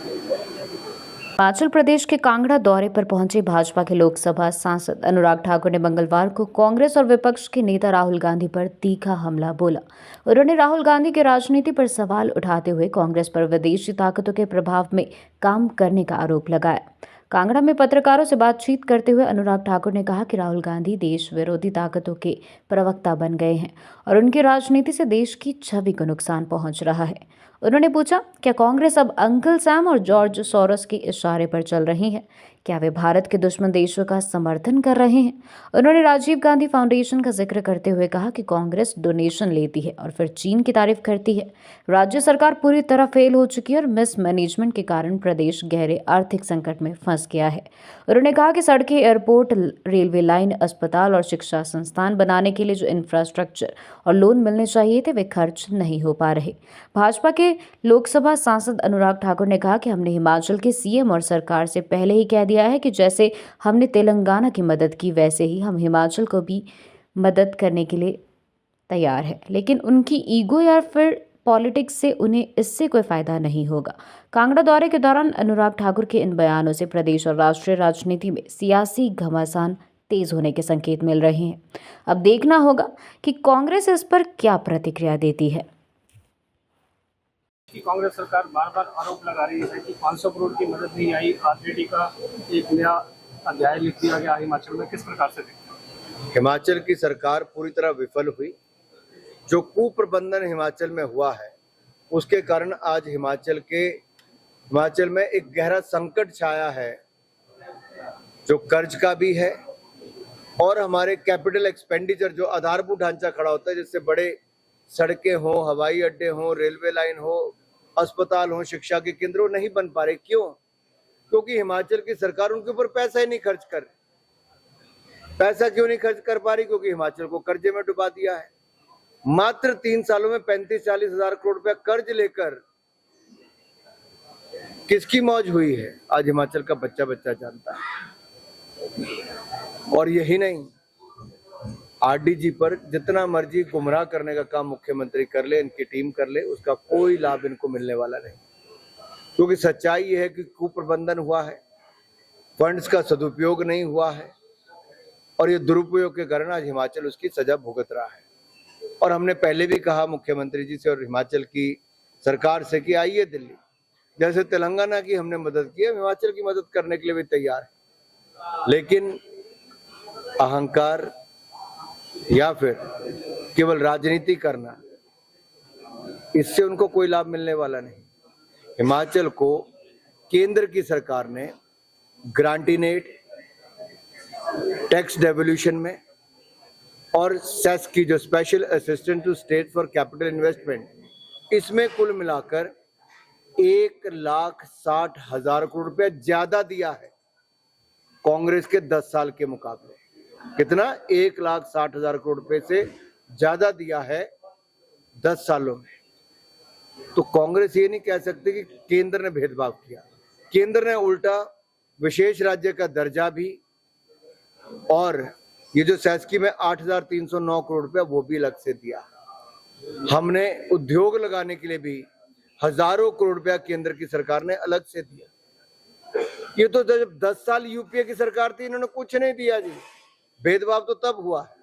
हिमाचल प्रदेश के कांगड़ा दौरे पर पहुंचे भाजपा के लोकसभा सांसद अनुराग ठाकुर ने मंगलवार को कांग्रेस और विपक्ष के नेता राहुल गांधी पर तीखा हमला बोला। उन्होंने राहुल गांधी की राजनीति पर सवाल उठाते हुए कांग्रेस पर विदेशी ताकतों के प्रभाव में काम करने का आरोप लगाया। कांगड़ा में पत्रकारों से बातचीत करते हुए अनुराग ठाकुर ने कहा कि राहुल गांधी देश विरोधी ताकतों के प्रवक्ता बन गए हैं और उनकी राजनीति से देश की छवि को नुकसान पहुंच रहा है। उन्होंने पूछा, क्या कांग्रेस अब अंकल सैम और जॉर्ज सोरोस के इशारे पर चल रही है? क्या वे भारत के दुश्मन देशों का समर्थन कर रहे हैं? उन्होंने राजीव गांधी फाउंडेशन का जिक्र करते हुए कहा कि कांग्रेस डोनेशन लेती है और फिर चीन की तारीफ करती है। राज्य सरकार पूरी तरह फेल हो चुकी है और मिसमैनेजमेंट के कारण प्रदेश गहरे आर्थिक संकट में फंस गया है। उन्होंने कहा कि सड़कें, एयरपोर्ट, रेलवे लाइन, अस्पताल और शिक्षा संस्थान बनाने के लिए जो इंफ्रास्ट्रक्चर और लोन मिलने चाहिए थे वे खर्च नहीं हो पा रहे। भाजपा के लोकसभा सांसद अनुराग ठाकुर ने कहा कि हमने हिमाचल के सीएम और सरकार से पहले ही कह दिया है कि जैसे हमने तेलंगाना की मदद की वैसे ही हम हिमाचल को भी मदद करने के लिए तैयार है, लेकिन उनकी ईगो या फिर पॉलिटिक्स से उन्हें इससे कोई फायदा नहीं होगा। कांगड़ा दौरे के दौरान अनुराग ठाकुर के इन बयानों से प्रदेश और राष्ट्रीय राजनीति में सियासी घमासान तेज होने के संकेत मिल रहे हैं। अब देखना होगा कि कांग्रेस इस पर क्या प्रतिक्रिया देती है। कांग्रेस सरकार बार बार आरोप लगा रही है कि 500 करोड़ की मदद नहीं आई, आरजेडी का एक नया अध्याय लिख दिया गया हिमाचल में। किस प्रकार से देखते हैं? हिमाचल की सरकार पूरी तरह विफल हुई। जो कुप्रबंधन हिमाचल में हुआ है उसके कारण आज हिमाचल में एक गहरा संकट छाया है, जो कर्ज का भी है और हमारे कैपिटल एक्सपेंडिचर, जो आधारभूत ढांचा खड़ा होता है, जिससे बड़े सड़कें हो, हवाई अड्डे हो, रेलवे लाइन हो, अस्पताल हो, शिक्षा के केंद्र हो, नहीं बन पा रहे। क्यों? क्योंकि हिमाचल की सरकार उनके ऊपर पैसा ही नहीं खर्च कर रही। पैसा क्यों नहीं खर्च कर पा रही? क्योंकि हिमाचल को कर्जे में डुबा दिया है। मात्र 3 सालों में 35-40 हजार करोड़ रुपया कर्ज लेकर किसकी मौज हुई है आज हिमाचल का बच्चा बच्चा जानता है। और यही नहीं, आरडीजी पर जितना मर्जी गुमराह करने का काम मुख्यमंत्री कर ले, इनकी टीम कर ले, उसका कोई लाभ इनको मिलने वाला नहीं। क्योंकि सच्चाई यह है कि कुप्रबंधन हुआ है, फंड्स का सदुपयोग नहीं हुआ है और ये दुरुपयोग के कारण आज हिमाचल उसकी सजा भुगत रहा है। और हमने पहले भी कहा मुख्यमंत्री जी से और हिमाचल की सरकार से कि आइए दिल्ली, जैसे तेलंगाना की हमने मदद की, हिमाचल की मदद करने के लिए भी तैयार है। लेकिन अहंकार या फिर केवल राजनीति करना, इससे उनको कोई लाभ मिलने वाला नहीं। हिमाचल को केंद्र की सरकार ने ग्रांटीनेट, टैक्स डेवोल्यूशन में और सेस की जो special assistant to state for capital investment, इसमें कुल मिलाकर 1,60,000 करोड़ रुपया ज्यादा दिया है कांग्रेस के 10 साल के मुकाबले। कितना? 1,60,000 करोड़ रुपए से ज्यादा दिया है 10 सालों में। तो कांग्रेस ये नहीं कह सकती कि केंद्र ने भेदभाव किया। केंद्र ने उल्टा विशेष राज्य का दर्जा भी और ये जो सेस्की में 8,309 करोड़ रुपया वो भी अलग से दिया। हमने उद्योग लगाने के लिए भी हजारों करोड़ रुपया केंद्र की सरकार ने अलग से दिया। ये तो जब 10 साल यूपीए की सरकार थी, इन्होंने कुछ नहीं दिया जी। भेदभाव तो तब हुआ है।